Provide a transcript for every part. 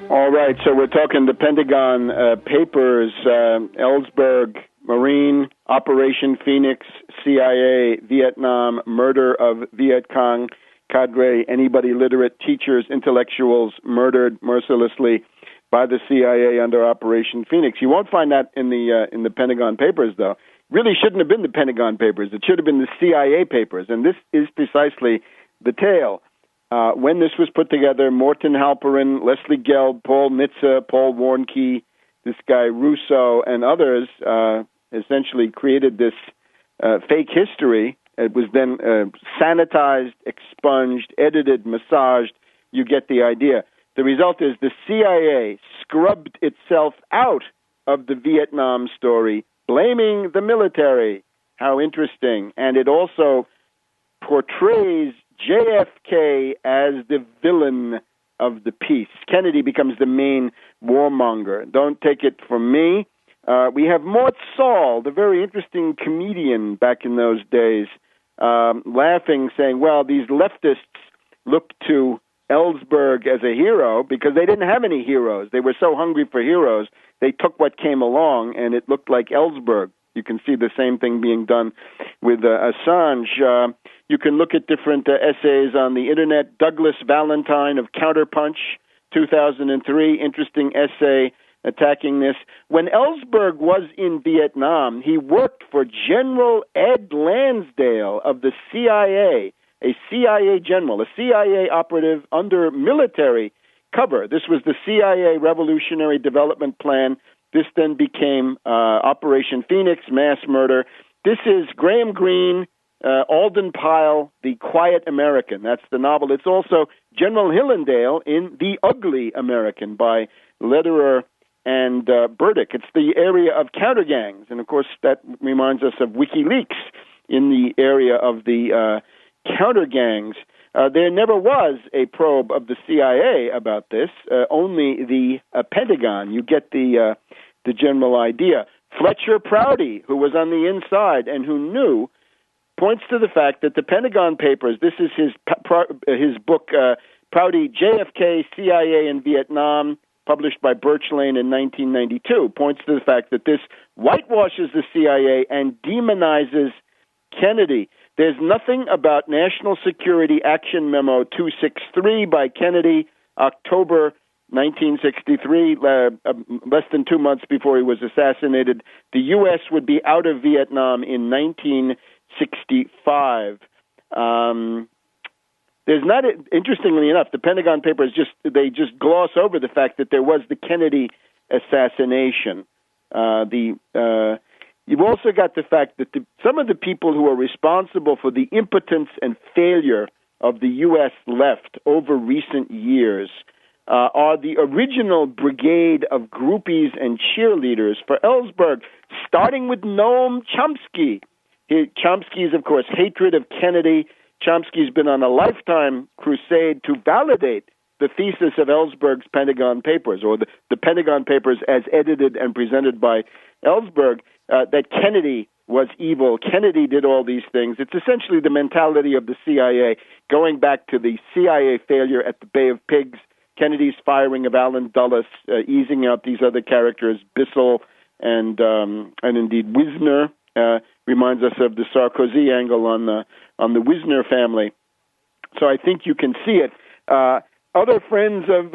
All right, so we're talking the Pentagon Papers, Ellsberg, Marine, Operation Phoenix, CIA, Vietnam, murder of Viet Cong cadre, anybody literate, teachers, intellectuals murdered mercilessly by the CIA under Operation Phoenix. You won't find that in the Pentagon Papers, though. Really shouldn't have been the Pentagon Papers. It should have been the CIA Papers, and this is precisely the tale. When this was put together, Morton Halperin, Leslie Gelb, Paul Nitze, Paul Warnke, this guy Russo, and others essentially created this fake history. It was then sanitized, expunged, edited, massaged. You get the idea. The result is the CIA scrubbed itself out of the Vietnam story, blaming the military. How interesting. And it also portrays JFK as the villain of the piece. Kennedy becomes the main warmonger. Don't take it from me. We have Mort Saul, the very interesting comedian back in those days, laughing, saying, well, these leftists look to Ellsberg as a hero because they didn't have any heroes. They were so hungry for heroes, they took what came along, and it looked like Ellsberg. You can see the same thing being done with Assange. You can look at different essays on the Internet. Douglas Valentine of Counterpunch, 2003, interesting essay attacking this. When Ellsberg was in Vietnam, he worked for General Ed Lansdale of the CIA, a CIA general, a CIA operative under military cover. This was the CIA Revolutionary Development Plan. This then became Operation Phoenix, mass murder. This is Graham Greene, Alden Pyle, The Quiet American. That's the novel. It's also General Hillendale in The Ugly American by Lederer and Burdick. It's the area of countergangs. And, of course, that reminds us of WikiLeaks in the area of the countergangs. There never was a probe of the CIA about this, only the Pentagon. You get the general idea. Fletcher Prouty, who was on the inside and who knew, points to the fact that the Pentagon Papers, this is his book, Prouty, JFK, CIA in Vietnam, published by Birch Lane in 1992, points to the fact that this whitewashes the CIA and demonizes Kennedy. There's nothing about National Security Action Memo 263 by Kennedy, October 1963, less than 2 months before he was assassinated. The U.S. would be out of Vietnam in 1965. There's not, interestingly enough, the Pentagon Papers just gloss over the fact that there was the Kennedy assassination. You've also got the fact that some of the people who are responsible for the impotence and failure of the U.S. left over recent years are the original brigade of groupies and cheerleaders for Ellsberg, starting with Noam Chomsky. Chomsky's, of course, hatred of Kennedy. Chomsky's been on a lifetime crusade to validate the thesis of Ellsberg's Pentagon Papers, or the Pentagon Papers as edited and presented by Ellsberg, that Kennedy was evil. Kennedy did all these things. It's essentially the mentality of the CIA, going back to the CIA failure at the Bay of Pigs, Kennedy's firing of Allen Dulles, easing out these other characters, Bissell and indeed Wisner, reminds us of the Sarkozy angle on the Wisner family. So I think you can see it. Other friends of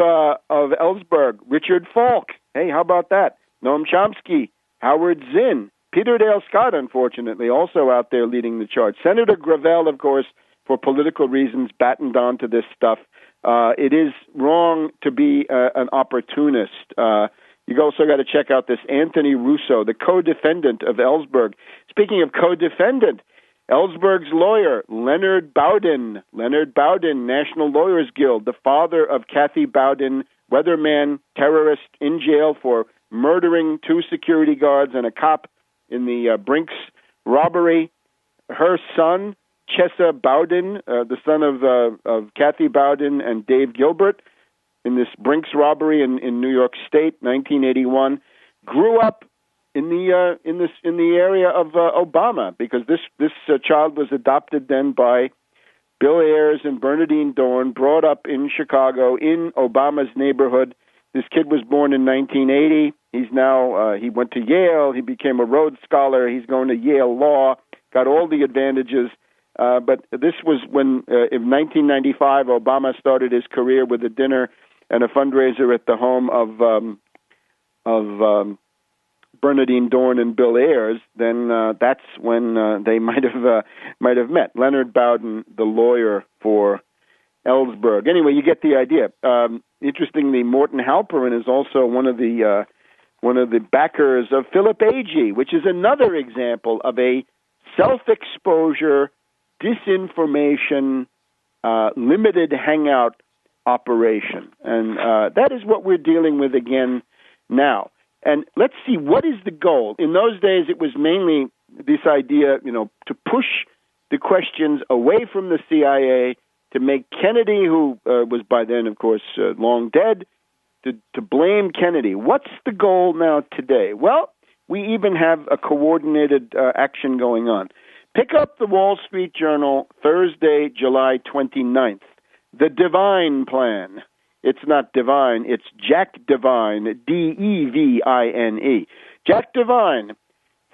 Ellsberg, Richard Falk. Hey, how about that? Noam Chomsky, Howard Zinn, Peter Dale Scott, unfortunately, also out there leading the charge. Senator Gravel, of course, for political reasons, battened on to this stuff. It is wrong to be an opportunist. You also got to check out this Anthony Russo, the co-defendant of Ellsberg. Speaking of co-defendant, Ellsberg's lawyer, Leonard Bowden, National Lawyers Guild, the father of Kathy Bowden, weatherman, terrorist, in jail for murdering 2 security guards and a cop in the Brinks robbery. Her son, Chesa Bowden, the son of Kathy Bowden and Dave Gilbert, in this Brinks robbery in New York State, 1981, grew up in the area of Obama, because this child was adopted then by Bill Ayers and Bernadine Dorn, brought up in Chicago in Obama's neighborhood. This kid was born in 1980. He's now, he went to Yale. He became a Rhodes Scholar. He's going to Yale Law, got all the advantages. But this was when, in 1995, Obama started his career with a dinner and a fundraiser at the home of Bernardine Dorn and Bill Ayers. Then that's when they might have met. Leonard Bowden, the lawyer for Ellsberg. Anyway, you get the idea. Interestingly, Morton Halperin is also one of the backers of Philip Agee, which is another example of a self-exposure, disinformation, limited hangout operation. And that is what we're dealing with again now. And let's see, what is the goal? In those days, it was mainly this idea, to push the questions away from the CIA, to make Kennedy, who was by then, of course, long dead, to blame Kennedy. What's the goal now today? Well, we even have a coordinated action going on. Pick up the Wall Street Journal, Thursday, July 29th. The Divine Plan. It's not Divine, it's Jack Devine, Devine. Jack Devine,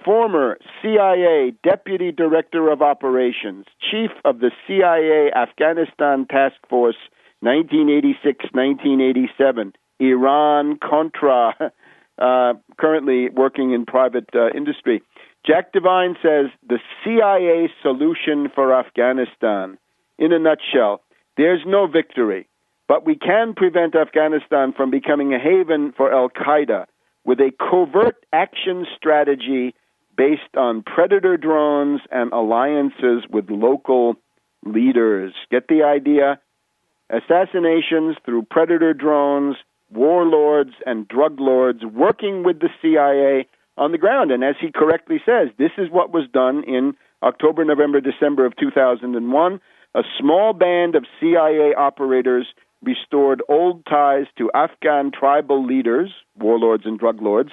former CIA Deputy Director of Operations, Chief of the CIA Afghanistan Task Force, 1986-1987, Iran-Contra, currently working in private industry. Jack Devine says the CIA solution for Afghanistan, in a nutshell, there's no victory, but we can prevent Afghanistan from becoming a haven for al-Qaeda with a covert action strategy based on predator drones and alliances with local leaders. Get the idea? Assassinations through predator drones, warlords and drug lords working with the CIA on the ground. And as he correctly says, this is what was done in October, November, December of 2001. A small band of CIA operators restored old ties to Afghan tribal leaders, warlords and drug lords,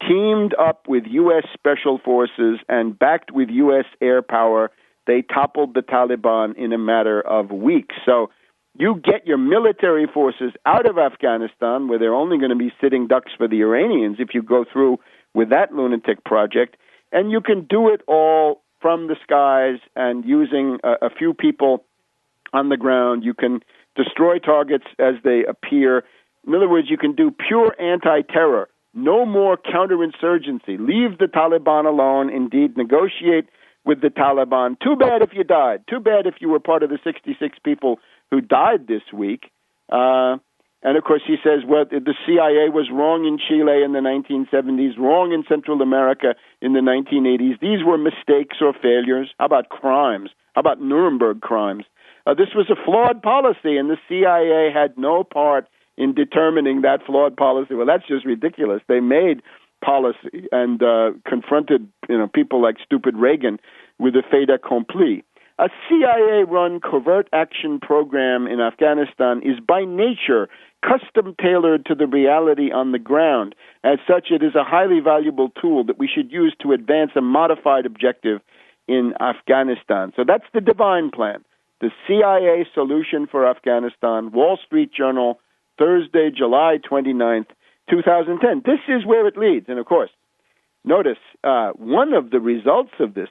teamed up with U.S. Special Forces, and backed with U.S. air power, they toppled the Taliban in a matter of weeks. So you get your military forces out of Afghanistan, where they're only going to be sitting ducks for the Iranians if you go through with that lunatic project, and you can do it all from the skies and using a few people on the ground. You can destroy targets as they appear. In other words, you can do pure anti-terror. No more counterinsurgency. Leave the Taliban alone. Indeed, negotiate with the Taliban. Too bad if you died. Too bad if you were part of the 66 people who died this week. And, of course, he says, well, the CIA was wrong in Chile in the 1970s, wrong in Central America in the 1980s. These were mistakes or failures. How about crimes? How about Nuremberg crimes? This was a flawed policy, and the CIA had no part in determining that flawed policy. Well, that's just ridiculous. They made policy and confronted people like stupid Reagan with a fait accompli. A CIA-run covert action program in Afghanistan is by nature custom-tailored to the reality on the ground. As such, it is a highly valuable tool that we should use to advance a modified objective in Afghanistan. So that's the Divine Plan, the CIA solution for Afghanistan, Wall Street Journal, Thursday, July 29th, 2010. This is where it leads. And, of course, notice one of the results of this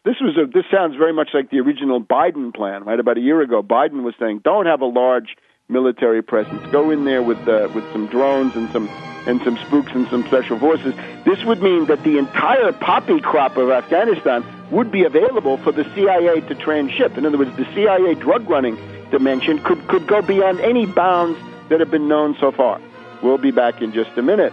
sounds very much like the original Biden plan, right? About a year ago, Biden was saying, don't have a large military presence. Go in there with some drones and some spooks and some special forces. This would mean that the entire poppy crop of Afghanistan would be available for the CIA to transship. In other words, the CIA drug running dimension could go beyond any bounds that have been known so far. We'll be back in just a minute.